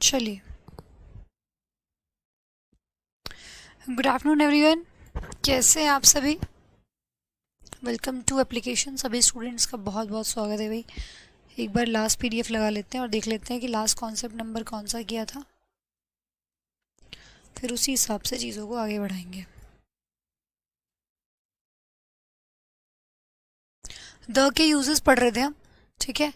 चलिए। Good afternoon everyone. कैसे हैं आप सभी? Welcome to application. सभी स्टूडेंट्स का बहुत बहुत स्वागत है भाई। एक बार लास्ट पीडीएफ लगा लेते हैं और देख लेते हैं कि लास्ट कॉन्सेप्ट नंबर कौन सा किया था, फिर उसी हिसाब से चीज़ों को आगे बढ़ाएंगे। द के यूजेस पढ़ रहे थे हम, ठीक है।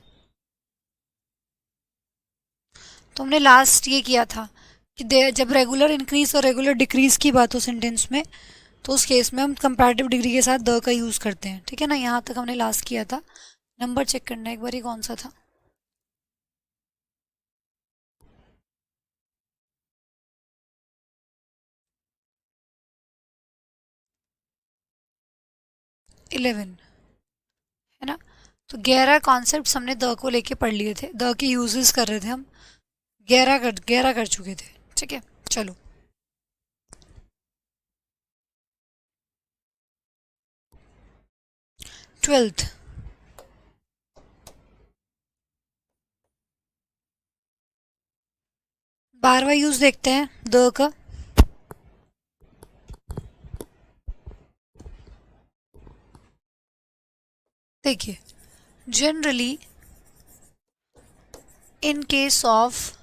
तो हमने लास्ट ये किया था कि जब रेगुलर इंक्रीज और रेगुलर डिक्रीज की बात हो सेंटेंस में, तो उस केस में हम कंपैरेटिव डिग्री के साथ द का यूज़ करते हैं, ठीक है ना। यहाँ तक हमने लास्ट किया था। नंबर चेक करना है एक बार, ये कौन सा था। 11, है ना। तो 11 कॉन्सेप्ट हमने द को लेके पढ़ लिए थे, द के यूजेस कर रहे थे हम। 11 कर चुके थे, ठीक है। चलो, 12th। 12वां यूज देखते हैं द का। देखिए, generally in case of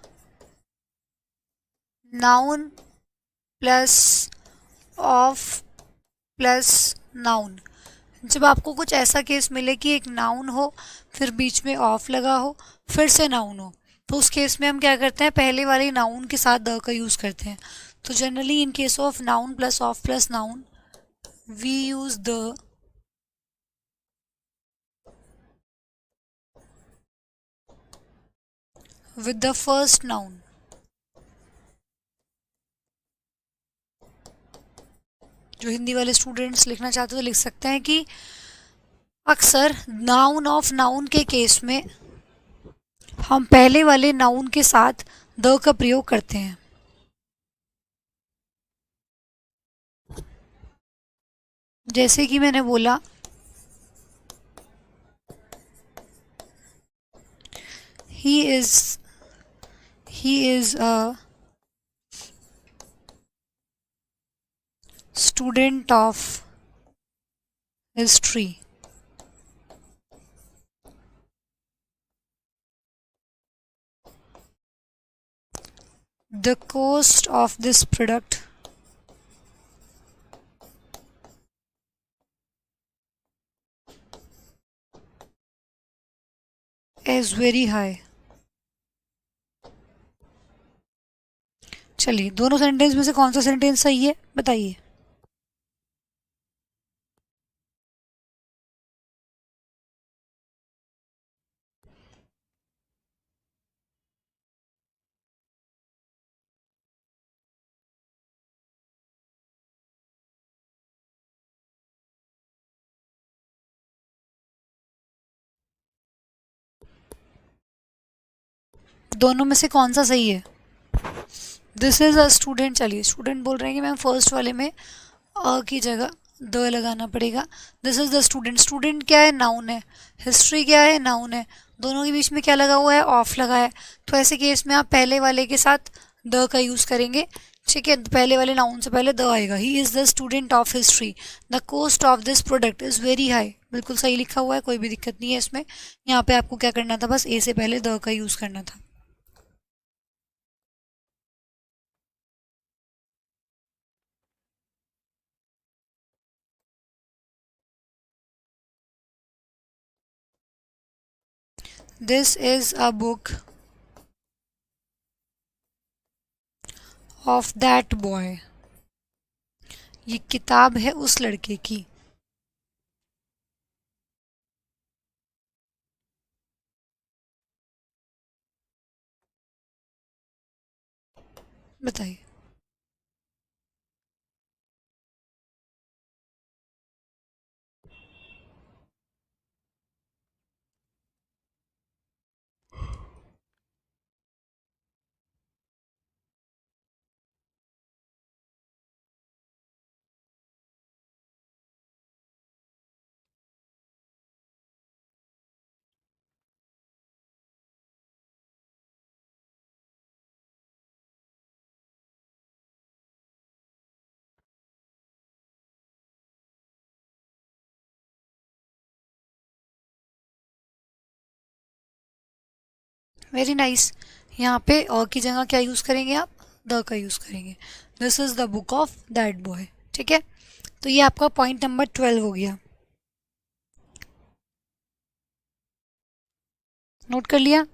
noun plus of plus noun, जब आपको कुछ ऐसा केस मिले कि एक नाउन हो, फिर बीच में ऑफ लगा हो, फिर से नाउन हो, तो उस केस में हम क्या करते हैं, पहले वाले नाउन के साथ द का यूज़ करते हैं। तो generally in case of noun plus of plus noun we use the with the first noun. जो हिंदी वाले स्टूडेंट्स लिखना चाहते हो तो लिख सकते हैं कि अक्सर नाउन ऑफ नाउन के केस में हम पहले वाले नाउन के साथ द का प्रयोग करते हैं। जैसे कि मैंने बोला, he is he is a student of history. The cost of this product is very high. चलिए, दोनों सेंटेंस में से कौन सा सेंटेंस सही है बताइए। दोनों में से कौन सा सही है? This is a student. चलिए, स्टूडेंट बोल रहे हैं कि मैम फर्स्ट वाले में अ की जगह द लगाना पड़ेगा। This is the student. Student क्या है? नाउन है। हिस्ट्री क्या है? नाउन है। दोनों के बीच में क्या लगा हुआ है? ऑफ लगा है। तो ऐसे केस में आप पहले वाले के साथ द का यूज करेंगे, ठीक है। पहले वाले नाउन से पहले द आएगा। He is the student of history. The cost of this product is very high. बिल्कुल सही लिखा हुआ है, कोई भी दिक्कत नहीं है इसमें। यहाँ पे आपको क्या करना था, बस ए से पहले द का यूज करना था। This is a book of that boy. ये किताब है उस लड़के की। बताइए। Very nice. यहाँ पे अ की जगह क्या यूज़ करेंगे आप? द का यूज़ करेंगे। This is the book of that boy. ठीक है, तो ये आपका पॉइंट नंबर 12 हो गया। नोट कर लिया?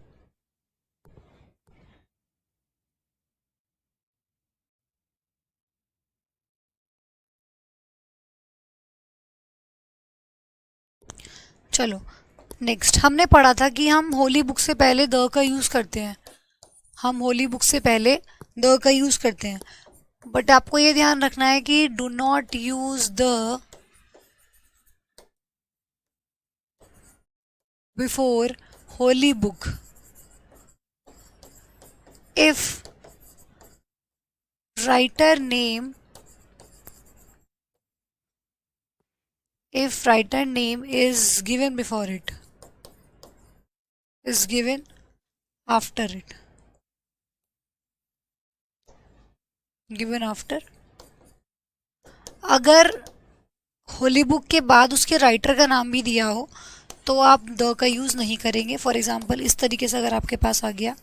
चलो नेक्स्ट, हमने पढ़ा था कि हम होली बुक से पहले द का यूज़ करते हैं। हम होली बुक से पहले द का यूज़ करते हैं, बट आपको ये ध्यान रखना है कि do not use the before Holi book if writer name is given before it, is given after it, given after। अगर होली बुक के बाद उसके राइटर का नाम भी दिया हो तो आप द का यूज़ नहीं करेंगे। फॉर एग्जाम्पल इस तरीके से अगर आपके पास आ गया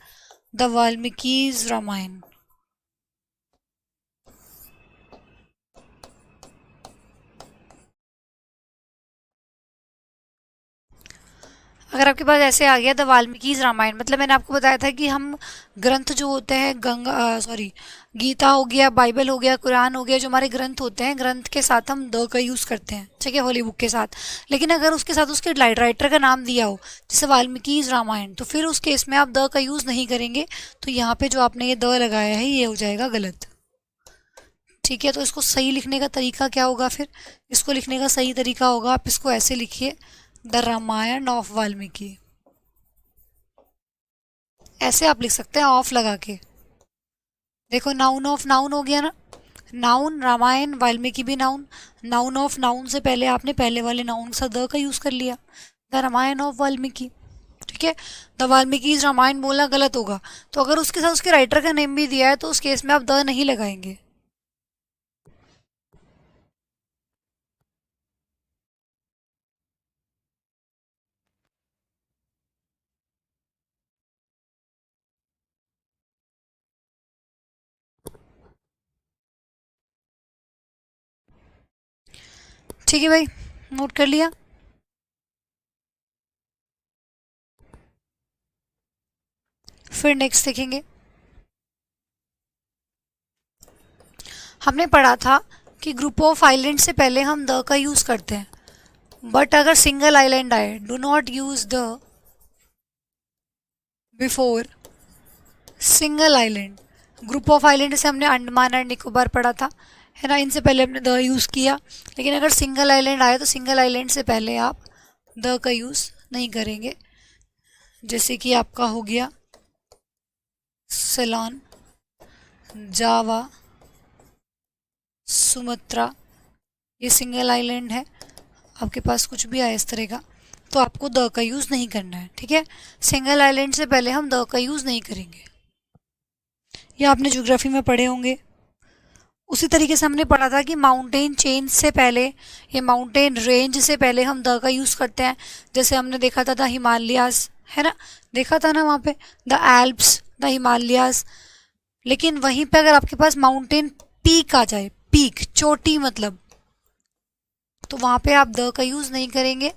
द वाल्मीकिज रामायण, अगर आपके पास ऐसे आ गया द वाल्मीकिज रामायण, मतलब मैंने आपको बताया था कि हम ग्रंथ जो होते हैं गीता हो गया, बाइबल हो गया, कुरान हो गया, जो हमारे ग्रंथ होते हैं, ग्रंथ के साथ हम द का यूज़ करते हैं। ठीक है, होली बुक के साथ। लेकिन अगर उसके साथ उसके राइटर का नाम दिया हो, जैसे वाल्मीकिज रामायण, तो फिर उस केस में आप द का यूज़ नहीं करेंगे। तो यहाँ पे जो आपने ये द लगाया है ये हो जाएगा गलत। ठीक है, तो इसको सही लिखने का तरीका क्या होगा फिर? इसको लिखने का सही तरीका होगा, आप इसको ऐसे लिखिए, द रामायण ऑफ वाल्मीकि। ऐसे आप लिख सकते हैं ऑफ लगा के। देखो नाउन ऑफ नाउन हो गया ना, नाउन रामायण, वाल्मीकि भी नाउन। नाउन ऑफ नाउन से पहले आपने पहले वाले नाउन का द का यूज़ कर लिया, द रामायण ऑफ वाल्मीकि। ठीक है, द वाल्मीकिज रामायण बोलना गलत होगा। तो अगर उसके साथ उसके राइटर का नेम भी दिया है तो उस केस में आप द नहीं लगाएंगे। ठीक है भाई, नोट कर लिया? फिर नेक्स्ट देखेंगे। हमने पढ़ा था कि ग्रुप ऑफ आइलैंड से पहले हम द का यूज़ करते हैं, बट अगर सिंगल आइलैंड आए, do not use the before single island. Group of island से हमने अंडमान एंड निकोबार पढ़ा था, है ना, इनसे पहले हमने द यूज़ किया। लेकिन अगर सिंगल आइलैंड आए तो सिंगल आइलैंड से पहले आप द का यूज़ नहीं करेंगे। जैसे कि आपका हो गया सेलॉन, जावा, सुमात्रा, ये सिंगल आइलैंड है। आपके पास कुछ भी आए इस तरह का तो आपको द का यूज़ नहीं करना है। ठीक है, सिंगल आइलैंड से पहले हम द का यूज़ नहीं करेंगे। ये आपने ज्योग्राफी में पढ़े होंगे। उसी तरीके से हमने पढ़ा था कि माउंटेन चेन से पहले, ये माउंटेन रेंज से पहले हम द का यूज़ करते हैं। जैसे हमने देखा था द हिमालयास, है ना, देखा था ना वहाँ पे, द एल्प्स, द हिमालयास। लेकिन वहीं पे अगर आपके पास माउंटेन पीक आ जाए, पीक चोटी मतलब, तो वहाँ पे आप द का यूज़ नहीं करेंगे।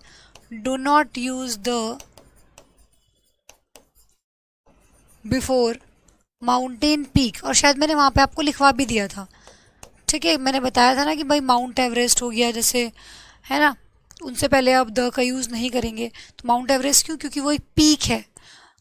Do not use the before mountain peak. और शायद मैंने वहाँ पे आपको लिखवा भी दिया था। ठीक है, मैंने बताया था ना कि भाई माउंट एवरेस्ट हो गया जैसे, है ना, उनसे पहले आप द का यूज़ नहीं करेंगे। तो माउंट एवरेस्ट क्यों? क्योंकि वो एक पीक है।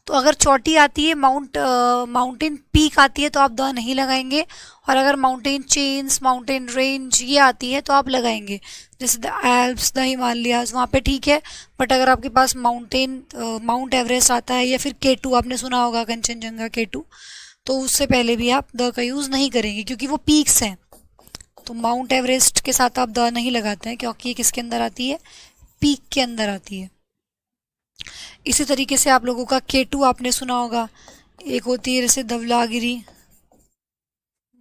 तो अगर चोटी आती है, माउंटेन पीक आती है तो आप द नहीं लगाएंगे। और अगर माउंटेन चेन्स, माउंटेन रेंज ये आती है तो आप लगाएंगे, जैसे द एल्प्स, द हिमालयाज, वहाँ पे ठीक है। बट अगर आपके पास माउंट एवरेस्ट आता है या फिर K2, आपने सुना होगा कंचनजंगा K2, तो उससे पहले भी आप द का यूज़ नहीं करेंगे क्योंकि वो पीक्स हैं। तो माउंट एवरेस्ट के साथ आप द नहीं लगाते हैं क्योंकि ये किसके अंदर आती है? पीक के अंदर आती है। इसी तरीके से आप लोगों का K2 आपने सुना होगा। एक होती है जैसे धवलागिरी,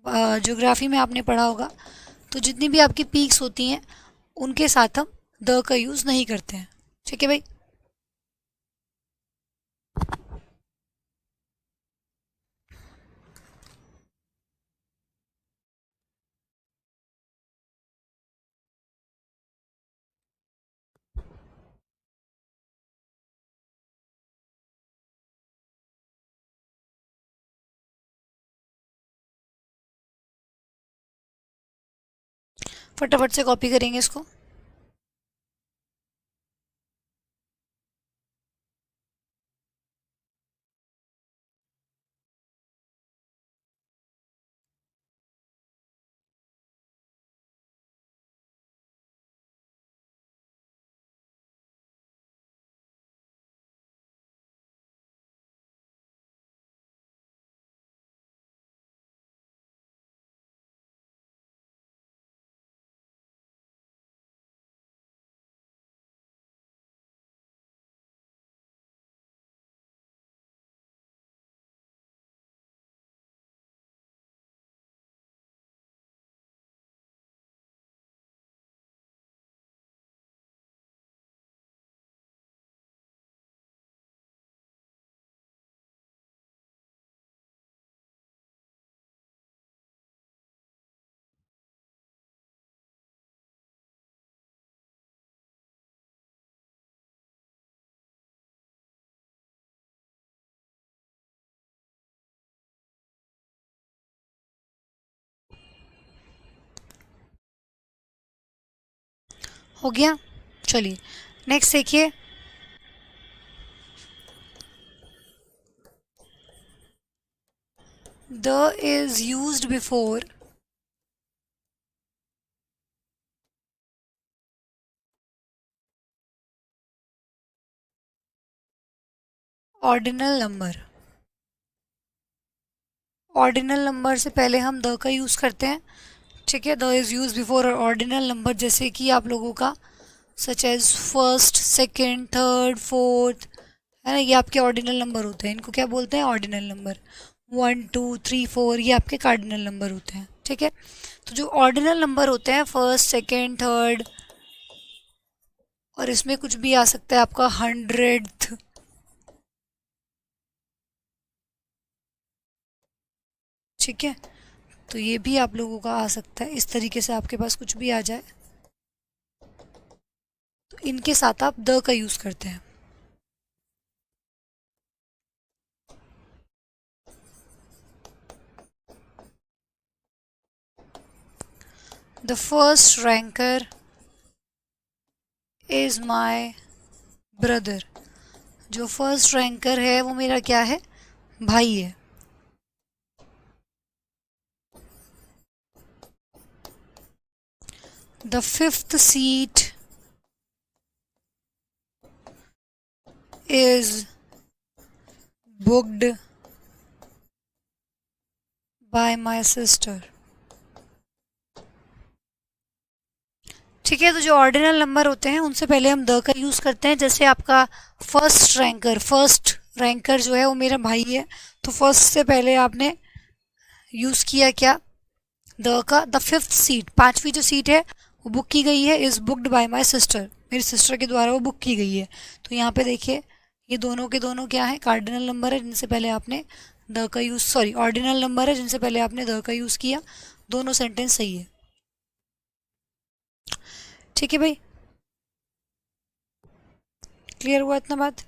ज्योग्राफी में आपने पढ़ा होगा। तो जितनी भी आपकी पीक्स होती हैं उनके साथ हम द का यूज़ नहीं करते हैं। ठीक है भाई। फटाफट से कॉपी करेंगे इसको। हो गया। चलिए नेक्स्ट देखिए। The is used before ordinal number. Ordinal number से पहले हम द का यूज़ करते हैं। ठीक है, the is use before ordinal number, जैसे कि आप लोगों का such as first, second, third, fourth, है ना, ये आपके ऑर्डिनल नंबर होते हैं। इनको क्या बोलते हैं? Ordinal number. 1 2 3 4 ये आपके कार्डिनल नंबर होते हैं। ठीक है, तो जो ऑर्डिनल नंबर होते हैं फर्स्ट, सेकेंड, थर्ड, और इसमें कुछ भी आ सकता है आपका 100th। ठीक है, तो ये भी आप लोगों का आ सकता है। इस तरीके से आपके पास कुछ भी आ जाए तो इनके साथ आप द का यूज़ करते हैं। The first ranker is my brother. जो फर्स्ट रैंकर है वो मेरा क्या है? भाई है। The fifth seat is booked by my sister। ठीक है, तो जो ऑर्डिनल नंबर होते हैं उनसे पहले हम द का यूज़ करते हैं। जैसे आपका फर्स्ट रैंकर जो है वो मेरा भाई है, तो फर्स्ट से पहले आपने यूज़ किया क्या? द का। द फिफ्थ सीट, पांचवी जो सीट है वो बुक की गई है, is booked bye my sister, मेरी सिस्टर के द्वारा वो बुक की गई है। तो यहाँ पे देखिए ये दोनों के दोनों क्या है? कार्डिनल नंबर है जिनसे पहले आपने द का यूज़, सॉरी ऑर्डिनल नंबर है जिनसे पहले आपने द का यूज़ किया। दोनों सेंटेंस सही है। ठीक है भाई, क्लियर हुआ इतना बात?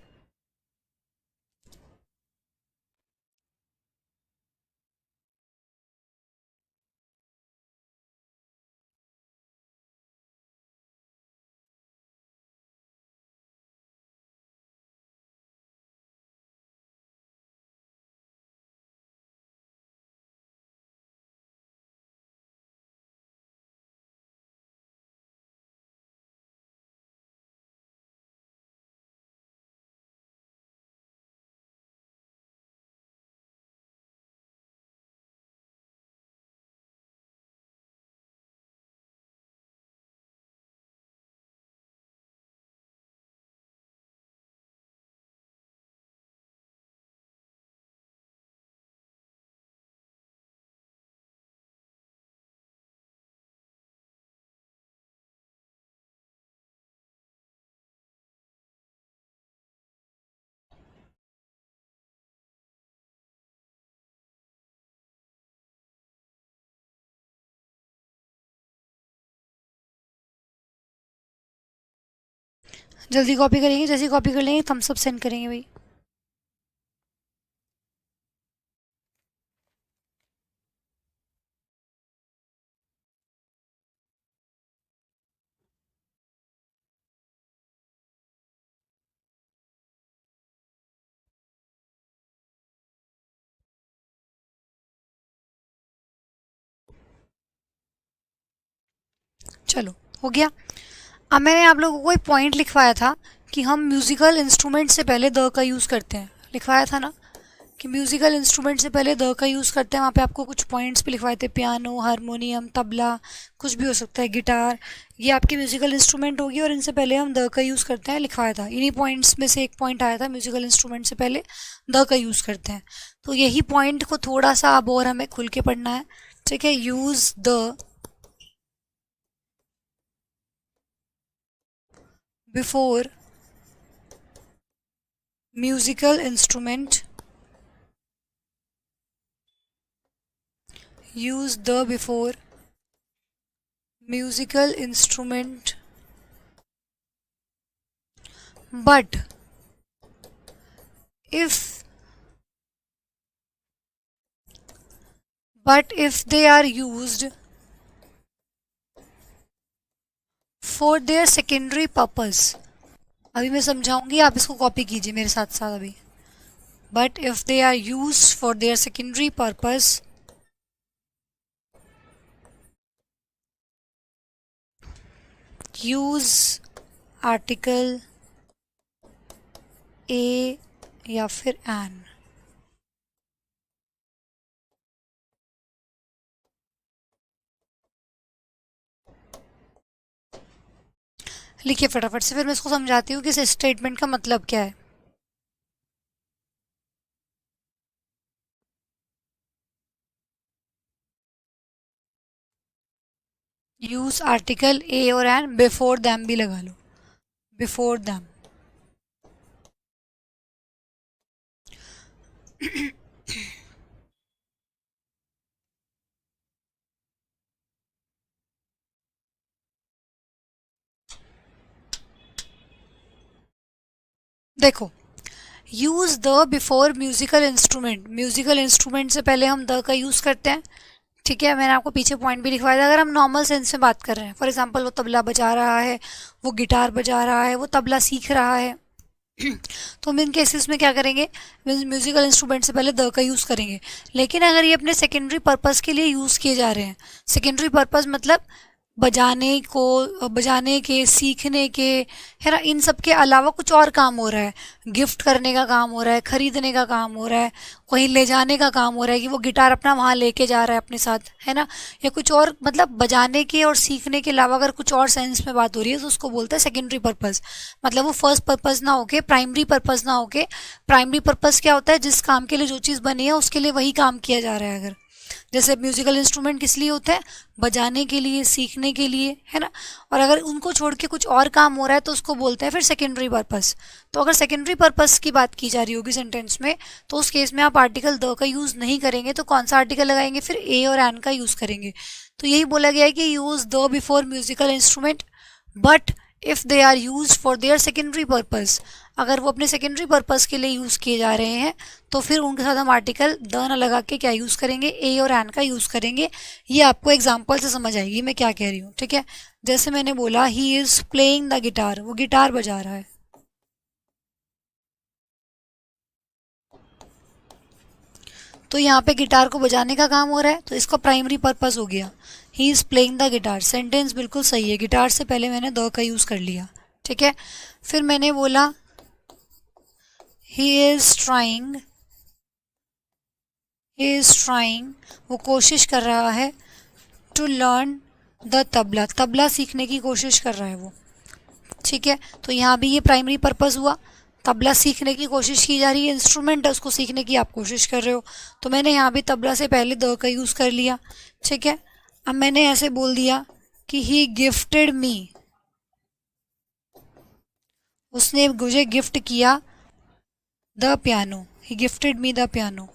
जल्दी कॉपी करेंगे, जैसे कॉपी कर लेंगे थम्स अप सेंड करेंगे भाई। चलो हो गया। अब मैंने आप लोगों को एक पॉइंट लिखवाया था कि हम म्यूज़िकल इंस्ट्रूमेंट से पहले द का यूज़ करते हैं, लिखवाया था ना कि म्यूज़िकल इंस्ट्रूमेंट से पहले द का यूज़ करते हैं। वहाँ पे आपको कुछ पॉइंट्स भी लिखवाए थे, पियानो, हारमोनियम, तबला, कुछ भी हो सकता है, गिटार, ये आपके म्यूज़िकल इंस्ट्रूमेंट होगी और इनसे पहले हम द का यूज़ करते हैं, लिखवाया था। इन्हीं पॉइंट्स में से एक पॉइंट आया था, म्यूज़िकल इंस्ट्रूमेंट से पहले द का यूज़ करते हैं। तो यही पॉइंट को थोड़ा सा अब और हमें खुल के पढ़ना है, ठीक है। Use the before musical instrument, use the before musical instrument, but if they are used for their secondary purpose, अभी मैं समझाऊंगी, आप इसको कॉपी कीजिए मेरे साथ साथ अभी। but if they are used for their secondary purpose, use article a या फिर an। लिखिए फटाफट से, फिर मैं इसको समझाती हूँ कि इस स्टेटमेंट का मतलब क्या है। यूज आर्टिकल ए और एन, बिफोर दैम भी लगा लो, बिफोर दैम। देखो, use the before musical instrument, musical instrument से पहले हम द का यूज़ करते हैं, ठीक है। मैंने आपको पीछे पॉइंट भी लिखवाया था। अगर हम नॉर्मल सेंस में बात कर रहे हैं, फॉर एग्जांपल वो तबला बजा रहा है, वो गिटार बजा रहा है, वो तबला सीख रहा है तो हम इन केसेस में क्या करेंगे, म्यूजिकल इंस्ट्रूमेंट से पहले द का यूज़ करेंगे। लेकिन अगर ये अपने सेकेंडरी पर्पस के लिए यूज़ किए जा रहे हैं, सेकेंडरी पर्पस मतलब बजाने के, सीखने के, है ना, इन सब के अलावा कुछ और काम हो रहा है, गिफ्ट करने का काम हो रहा है, खरीदने का काम हो रहा है, कहीं ले जाने का काम हो रहा है कि वो गिटार अपना वहाँ लेके जा रहा है अपने साथ, है ना, या कुछ और, मतलब बजाने के और सीखने के अलावा अगर कुछ और सेंस में बात हो रही है तो उसको बोलते हैं सेकेंडरी पर्पस। मतलब वो फर्स्ट पर्पस ना होके, प्राइमरी पर्पस ना होके, प्राइमरी पर्पस क्या होता है, जिस काम के लिए जो चीज़ बनी है उसके लिए वही काम किया जा रहा है। अगर जैसे म्यूजिकल इंस्ट्रूमेंट किस लिए होते हैं, बजाने के लिए, सीखने के लिए, है ना, और अगर उनको छोड़ के कुछ और काम हो रहा है तो उसको बोलते हैं फिर सेकेंडरी पर्पस। तो अगर सेकेंडरी पर्पस की बात की जा रही होगी सेंटेंस में, तो उस केस में आप आर्टिकल द का यूज़ नहीं करेंगे, तो कौन सा आर्टिकल लगाएंगे, फिर ए और एन का यूज़ करेंगे। तो यही बोला गया है कि use the before musical instrument but if they are use for their secondary purpose, अगर वो अपने सेकेंडरी पर्पस के लिए यूज़ किए जा रहे हैं तो फिर उनके साथ हम आर्टिकल द ना लगा के क्या यूज़ करेंगे, ए और एन का यूज़ करेंगे। ये आपको एग्जाम्पल से समझ आएगी मैं क्या कह रही हूँ, ठीक है। जैसे मैंने बोला he is playing the guitar, वो गिटार बजा रहा है, तो यहाँ पे गिटार को बजाने का काम हो रहा है, तो इसका प्राइमरी पर्पस हो गया he is playing the guitar. Sentence बिल्कुल सही है, गिटार से पहले मैंने द का यूज़ कर लिया, ठीक है। फिर मैंने बोला he is trying, he is trying, वो कोशिश कर रहा है, to learn the tabla, tabla सीखने की कोशिश कर रहा है वो, ठीक है। तो यहाँ भी ये प्राइमरी पर्पस हुआ, तबला सीखने की कोशिश की जा रही है, इंस्ट्रूमेंट है उसको सीखने की आप कोशिश कर रहे हो, तो मैंने यहाँ भी तबला से पहले द का यूज़ कर लिया, ठीक है। अब मैंने ऐसे बोल दिया कि ही गिफ्टेड मी, उसने मुझे गिफ्ट किया the piano, he gifted me the piano.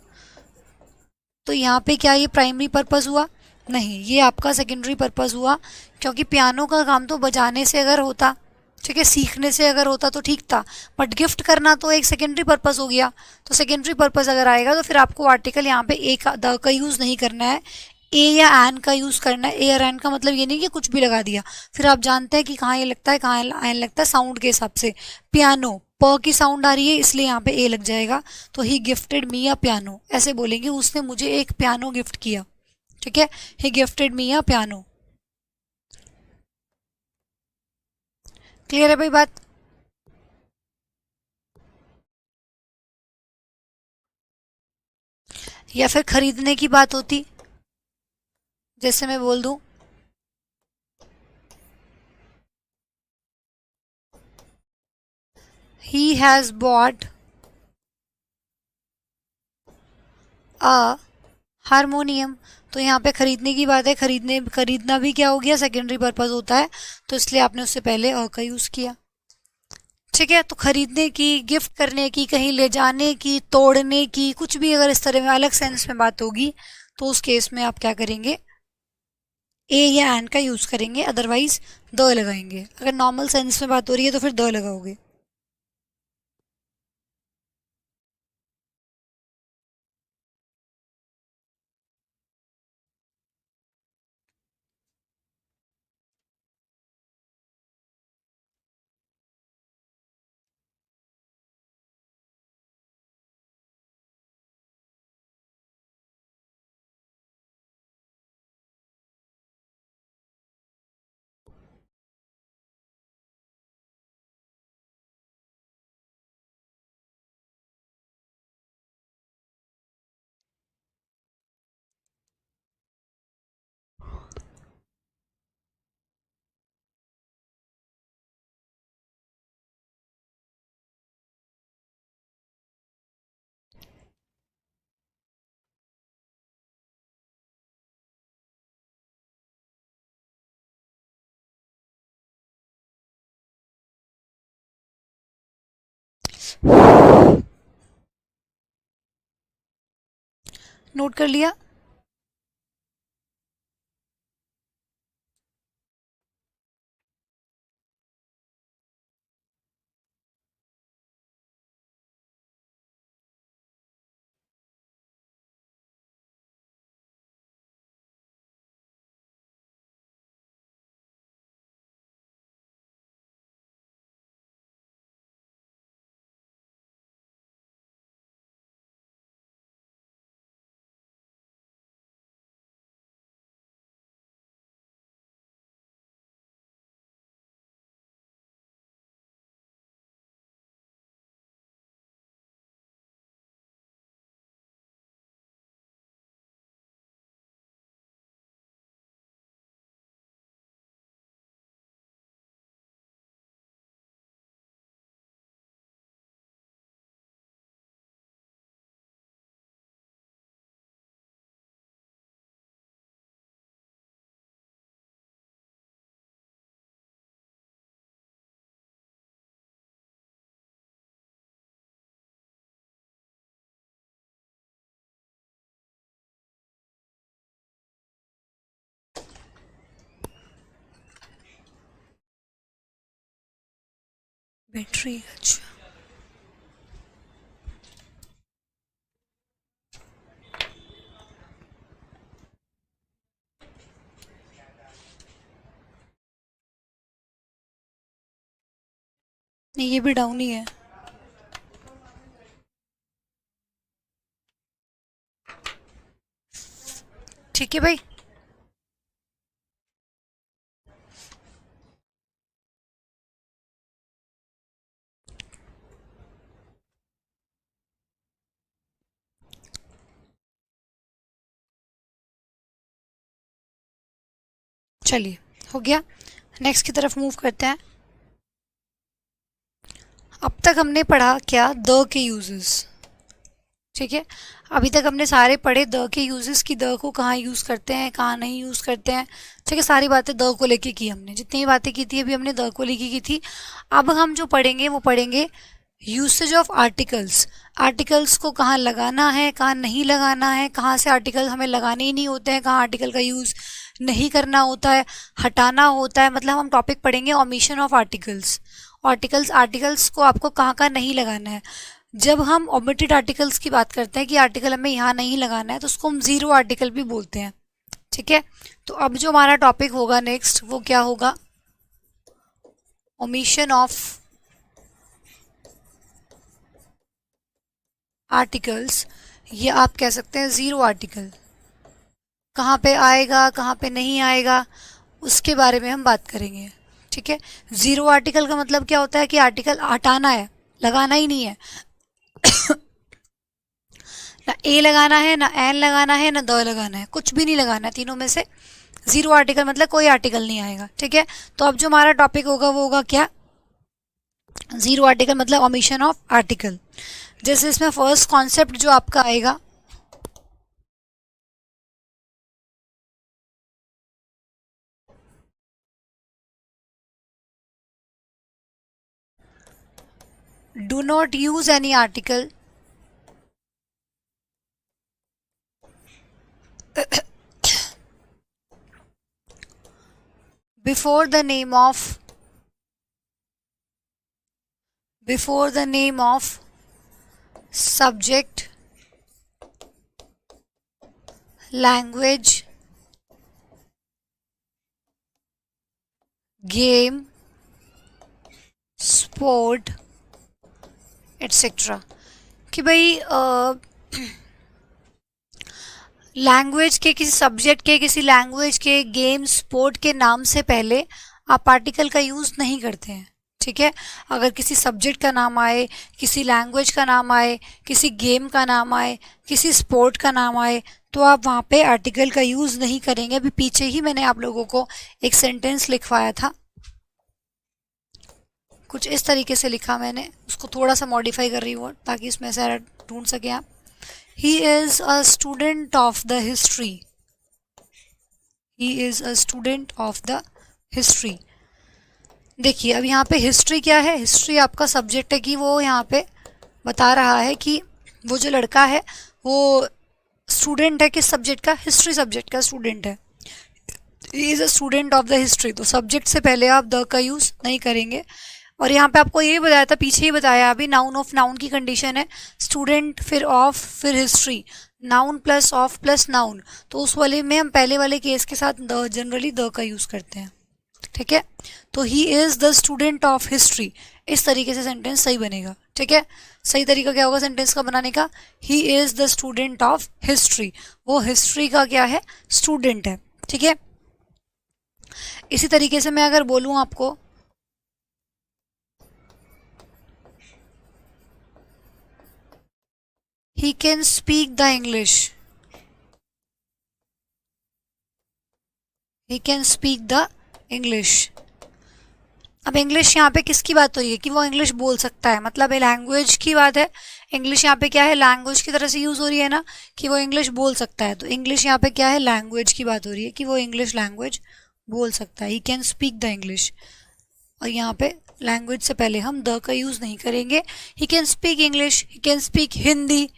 तो यहाँ पे क्या ये प्राइमरी पर्पस हुआ, नहीं, ये आपका सेकेंडरी पर्पस हुआ, क्योंकि पियानो का काम तो बजाने से अगर होता, ठीक है, सीखने से अगर होता तो ठीक था, बट गिफ्ट करना तो एक सेकेंडरी पर्पस हो गया। तो सेकेंडरी पर्पस अगर आएगा तो फिर आपको आर्टिकल यहाँ पे ए का, द का यूज़ नहीं करना है, ए या एन का यूज़ करना है। ए और एन का मतलब ये नहीं कि कुछ भी लगा दिया, फिर आप जानते हैं कि कहाँ ये लगता है, कहाँ एन लगता है, साउंड के हिसाब से। पियानो, प की साउंड आ रही है इसलिए यहाँ पे ए लग जाएगा, तो ही गिफ्टेड मी अ पियानो, ऐसे बोलेंगे उसने मुझे एक पियानो गिफ्ट किया, ठीक है, ही गिफ्टेड मी अ पियानो। क्लियर है भाई बात? या फिर खरीदने की बात होती, जैसे मैं बोल दूं he has bought a harmonium, तो यहाँ पे खरीदने की बात है, खरीदना भी क्या हो गया, सेकेंडरी पर्पज होता है, तो इसलिए आपने उससे पहले अ का यूज किया। ठीक है, तो खरीदने की, गिफ्ट करने की, कहीं ले जाने की, तोड़ने की, कुछ भी अगर इस तरह में अलग सेंस में बात होगी तो उस केस में आप क्या करेंगे, ए या एन का यूज करेंगे, अदरवाइज द लगाएंगे। अगर नॉर्मल सेंस में बात हो रही है तो फिर द लगाओगे। नोट कर लिया? बैटरी, अच्छा। नहीं, ये भी डाउन ही है। ठीक है भाई। चलिए, हो गया। नेक्स्ट की तरफ मूव करते हैं। अब तक हमने पढ़ा क्या, द के यूजेस। ठीक है, अभी तक हमने सारे पढ़े द के यूजेस की, द को कहाँ यूज़ करते हैं, कहाँ नहीं यूज़ करते हैं। ठीक है, सारी बातें द को लेके की हमने, जितनी भी बातें की थी अभी हमने द को लेके की थी। अब हम जो पढ़ेंगे वो पढ़ेंगे यूसेज ऑफ आर्टिकल्स। आर्टिकल्स को कहाँ लगाना है, कहाँ नहीं लगाना है, कहाँ से आर्टिकल हमें लगाने ही नहीं होते हैं, कहाँ आर्टिकल का यूज़ नहीं करना होता है, हटाना होता है। मतलब हम टॉपिक पढ़ेंगे ओमिशन ऑफ आर्टिकल्स। आर्टिकल्स को आपको कहाँ कहाँ नहीं लगाना है। जब हम ओमिटेड आर्टिकल्स की बात करते हैं कि आर्टिकल हमें यहाँ नहीं लगाना है, तो उसको हम जीरो आर्टिकल भी बोलते हैं। ठीक है, तो अब जो हमारा टॉपिक होगा नेक्स्ट, वो क्या होगा, ओमिशन ऑफ आर्टिकल्स, ये आप कह सकते हैं जीरो आर्टिकल। कहाँ पे आएगा, कहाँ पे नहीं आएगा, उसके बारे में हम बात करेंगे। ठीक है। जीरो आर्टिकल का मतलब क्या होता है कि आर्टिकल हटाना है, लगाना ही नहीं है। ना ए लगाना है, ना एन लगाना है, ना द लगाना है, कुछ भी नहीं लगाना है तीनों में से। जीरो आर्टिकल मतलब कोई आर्टिकल नहीं आएगा, ठीक है। तो अब जो हमारा टॉपिक होगा वो होगा क्या, जीरो आर्टिकल मतलब ओमिशन ऑफ आर्टिकल। जैसे इसमें फर्स्ट कॉन्सेप्ट जो आपका आएगा, do not use any article before the name of subject, language, game, sport, etc. कि भाई लैंग्वेज के किसी सब्जेक्ट के, किसी लैंग्वेज के, गेम, स्पोर्ट के नाम से पहले आप आर्टिकल का यूज़ नहीं करते हैं, ठीक है। अगर किसी सब्जेक्ट का नाम आए, किसी लैंग्वेज का नाम आए, किसी गेम का नाम आए, किसी स्पोर्ट का नाम आए, तो आप वहाँ पे आर्टिकल का यूज़ नहीं करेंगे। अभी पीछे ही मैंने आप लोगों को एक सेंटेंस लिखवाया था, कुछ इस तरीके से लिखा मैंने, उसको थोड़ा सा मॉडिफाई कर रही हूँ ताकि इसमें से ढूंढ सके आप। He is a student of the history. He is a student of the history. देखिए अब यहाँ पे हिस्ट्री क्या है, हिस्ट्री आपका सब्जेक्ट है कि वो यहाँ पे बता रहा है कि वो जो लड़का है वो स्टूडेंट है किस सब्जेक्ट का, हिस्ट्री सब्जेक्ट का स्टूडेंट है। He is a student of the history, तो सब्जेक्ट से पहले आप द का यूज़ नहीं करेंगे। और यहाँ पे आपको ये बताया था, पीछे ही बताया अभी, नाउन ऑफ नाउन की कंडीशन है स्टूडेंट फिर ऑफ फिर history, noun plus of plus noun. तो उस वाले में हम पहले वाले केस के साथ द, जनरली द का यूज़ करते हैं, ठीक है। तो he is the student of history, इस तरीके से सेंटेंस सही बनेगा, ठीक है। सही तरीका क्या होगा सेंटेंस का बनाने का, he is the student of history, वो हिस्ट्री का क्या है, स्टूडेंट है, ठीक है। इसी तरीके से मैं अगर बोलूँ आपको, he can speak the English, he can speak the English। अब इंग्लिश यहाँ पे किसकी बात हो रही है कि वो इंग्लिश बोल सकता है, मतलब ये लैंग्वेज की बात है। इंग्लिश यहाँ पे क्या है, लैंग्वेज की तरह से यूज़ हो रही है ना कि वो इंग्लिश बोल सकता है, तो इंग्लिश यहाँ पे क्या है, लैंग्वेज की बात हो रही है कि वो इंग्लिश लैंग्वेज बोल सकता है, ही कैन स्पीक द इंग्लिश। और यहाँ पे लैंग्वेज से पहले हम द का यूज़ नहीं करेंगे। ही can speak English, he can speak Hindi,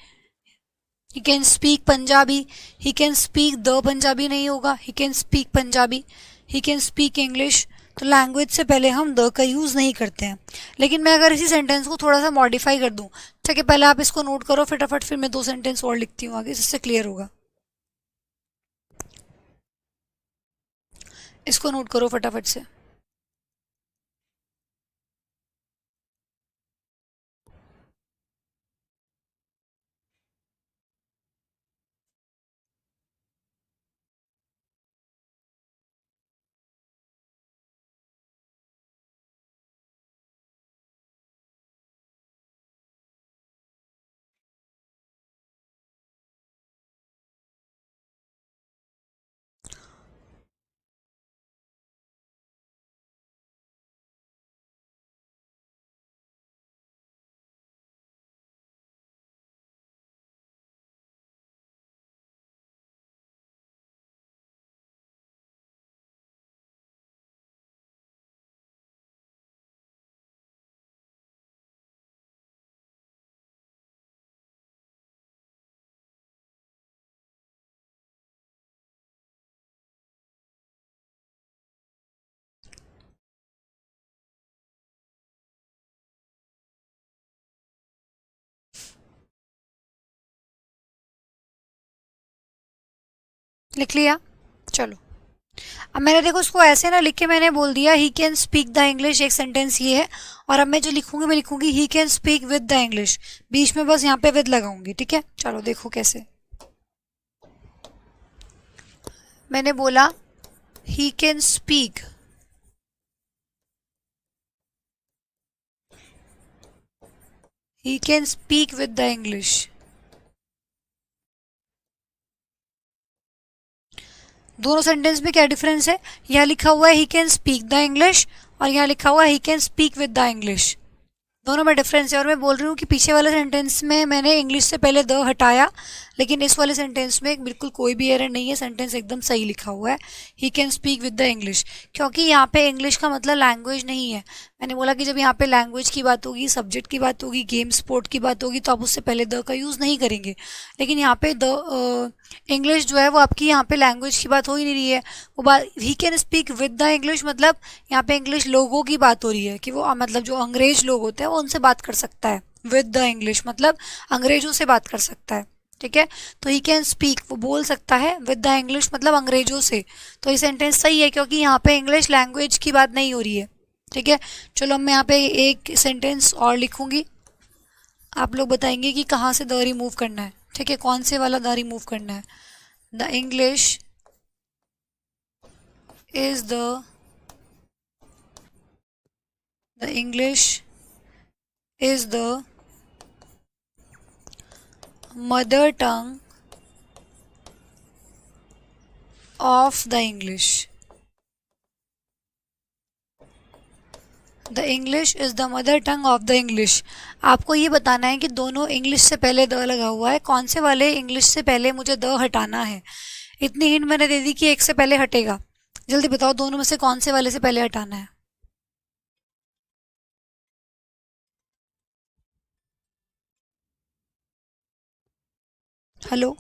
he can speak Punjabi, he can speak the Punjabi नहीं होगा, ही can speak Punjabi, he can speak English. तो लैंग्वेज से पहले हम द का यूज़ नहीं करते हैं। लेकिन मैं अगर इसी सेंटेंस को थोड़ा सा मॉडिफाई कर दूँ, ठीक है, पहले आप इसको नोट करो फटाफट, फिर मैं 2 सेंटेंस और लिखती हूँ आगे, जिससे क्लियर होगा। इसको नोट करो फटाफट से। लिख लिया, चलो। अब मैंने देखो उसको ऐसे ना लिख के मैंने बोल दिया he can speak the English, एक सेंटेंस ये है। और अब मैं जो लिखूंगी मैं लिखूंगी he can speak with the English, बीच में बस यहाँ पे विद लगाऊंगी, ठीक है। चलो देखो कैसे, मैंने बोला ही can speak he can speak with the English. दोनों सेंटेंस में क्या डिफरेंस है? यहाँ लिखा हुआ है ही कैन स्पीक द इंग्लिश और यहाँ लिखा हुआ है ही can speak with the English. दोनों में डिफरेंस है। और मैं बोल रही हूँ कि पीछे वाले सेंटेंस में मैंने इंग्लिश से पहले द हटाया, लेकिन इस वाले सेंटेंस में बिल्कुल कोई भी एरर नहीं है, सेंटेंस एकदम सही लिखा हुआ है, ही can speak with the English. क्योंकि यहाँ पे इंग्लिश का मतलब लैंग्वेज नहीं है। मैंने बोला कि जब यहाँ पे लैंग्वेज की बात होगी, सब्जेक्ट की बात होगी, गेम स्पोर्ट की बात होगी, तो आप उससे पहले द का यूज़ नहीं करेंगे। लेकिन यहाँ पे द इंग्लिश जो है वो आपकी यहाँ पे लैंग्वेज की बात हो ही नहीं रही है। वो बात ही can speak with the English मतलब यहाँ पे इंग्लिश लोगों की बात हो रही है कि वो मतलब जो अंग्रेज लोग होते हैं वो उनसे बात कर सकता है। विद द इंग्लिश मतलब अंग्रेजों से बात कर सकता है। ठीक है, तो ही कैन स्पीक वो बोल सकता है, विद द इंग्लिश मतलब अंग्रेजों से। तो ये सेंटेंस सही है क्योंकि यहाँ पे इंग्लिश लैंग्वेज की बात नहीं हो रही है। ठीक है, चलो अब मैं यहाँ पे एक सेंटेंस और लिखूंगी, आप लोग बताएंगे कि कहाँ से द रिमूव करना है। ठीक है, कौन से वाला द रिमूव करना है? The English is the English is the mother tongue of the English. The English is the mother tongue of the English. आपको ये बताना है कि दोनों इंग्लिश से पहले द लगा हुआ है, कौन से वाले इंग्लिश से पहले मुझे द हटाना है। इतनी हिंट मैंने दे दी कि एक से पहले हटेगा। जल्दी बताओ दोनों में से कौन से वाले से पहले हटाना है। हेलो,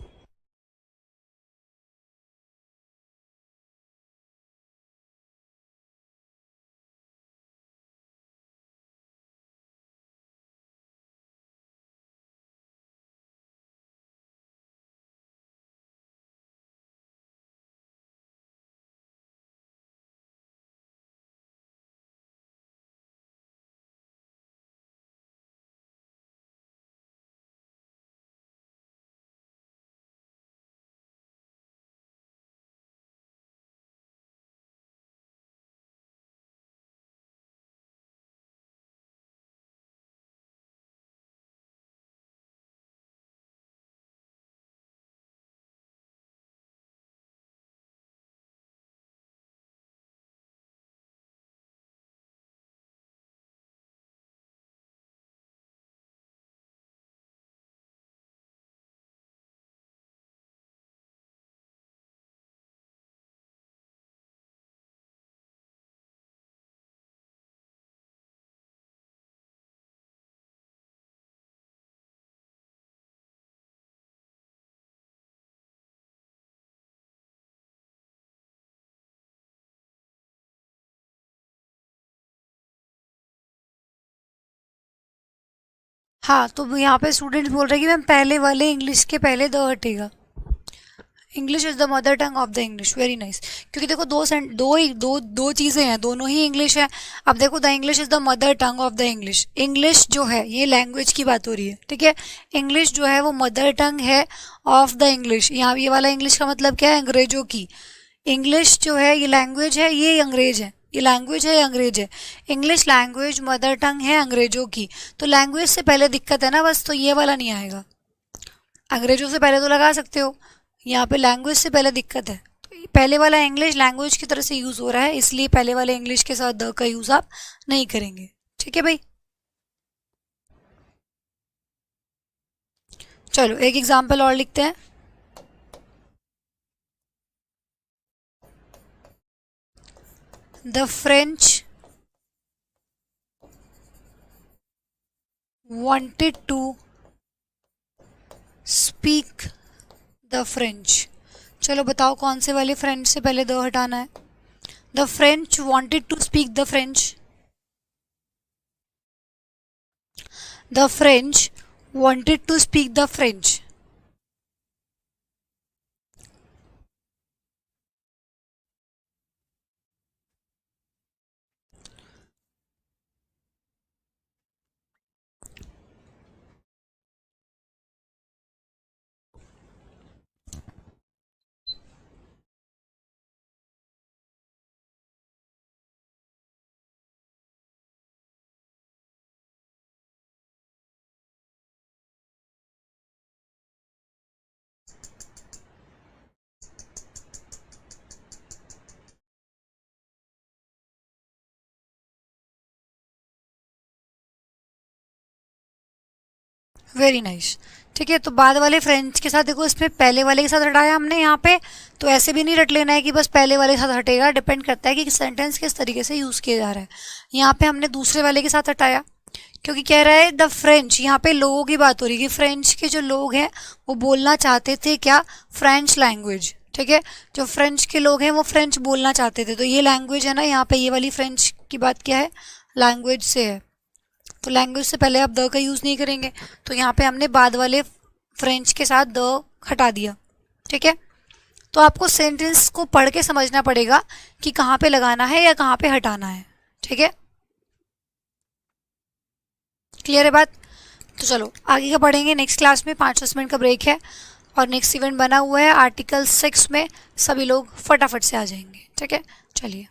हाँ तो यहाँ पे स्टूडेंट्स बोल रहे हैं कि मैम पहले वाले इंग्लिश के पहले द हटेगा। English is the mother tongue of the English, very nice. क्योंकि देखो दो चीज़ें हैं, दोनों ही इंग्लिश है। अब देखो the English is the mother tongue of the English, English जो है ये लैंग्वेज की बात हो रही है। ठीक है, इंग्लिश जो है वो मदर टंग है ऑफ द इंग्लिश। यहाँ ये वाला इंग्लिश का मतलब क्या है? अंग्रेजों की। इंग्लिश जो है ये लैंग्वेज है, ये अंग्रेज है। ये लैंग्वेज है, ये अंग्रेज है। इंग्लिश लैंग्वेज मदर टंग है अंग्रेजों की। तो लैंग्वेज से पहले दिक्कत है ना बस, तो ये वाला नहीं आएगा। अंग्रेजों से पहले तो लगा सकते हो, यहाँ पे लैंग्वेज से पहले दिक्कत है। तो पहले वाला इंग्लिश लैंग्वेज की तरह से यूज़ हो रहा है, इसलिए पहले वाले इंग्लिश के साथ द का यूज़ आप नहीं करेंगे। ठीक है भाई, चलो एक एग्जाम्पल और लिखते हैं। The French wanted to speak the French. चलो बताओ कौन से वाले फ्रेंच से पहले द हटाना है? The French wanted to speak the French. The French wanted to speak the French. Very nice. ठीक है, तो बाद वाले फ्रेंच के साथ देखो, इसमें पहले वाले के साथ हटाया हमने यहाँ पे, तो ऐसे भी नहीं रट लेना है कि बस पहले वाले के साथ हटेगा, डिपेंड करता है कि सेंटेंस किस तरीके से यूज़ किया जा रहा है। यहाँ पे हमने दूसरे वाले के साथ हटाया क्योंकि कह रहा है द फ्रेंच, यहाँ पे लोगों की बात हो रही है कि फ्रेंच के जो लोग हैं वो बोलना चाहते थे क्या, फ्रेंच लैंग्वेज। ठीक है, जो फ्रेंच के लोग हैं वो फ्रेंच बोलना चाहते थे, तो ये लैंग्वेज है ना, यहाँ पे ये वाली फ्रेंच की बात क्या है, लैंग्वेज से है, तो लैंग्वेज से पहले आप द का यूज़ नहीं करेंगे, तो यहाँ पे हमने बाद वाले फ्रेंच के साथ द हटा दिया। ठीक है, तो आपको सेंटेंस को पढ़ के समझना पड़ेगा कि कहाँ पे लगाना है या कहाँ पे हटाना है। ठीक है, क्लियर है बात? तो चलो आगे का पढ़ेंगे नेक्स्ट क्लास में। 5-10 मिनट का ब्रेक है और नेक्स्ट इवेंट बना हुआ है आर्टिकल 6 में, सभी लोग फटाफट से आ जाएंगे। ठीक है, चलिए।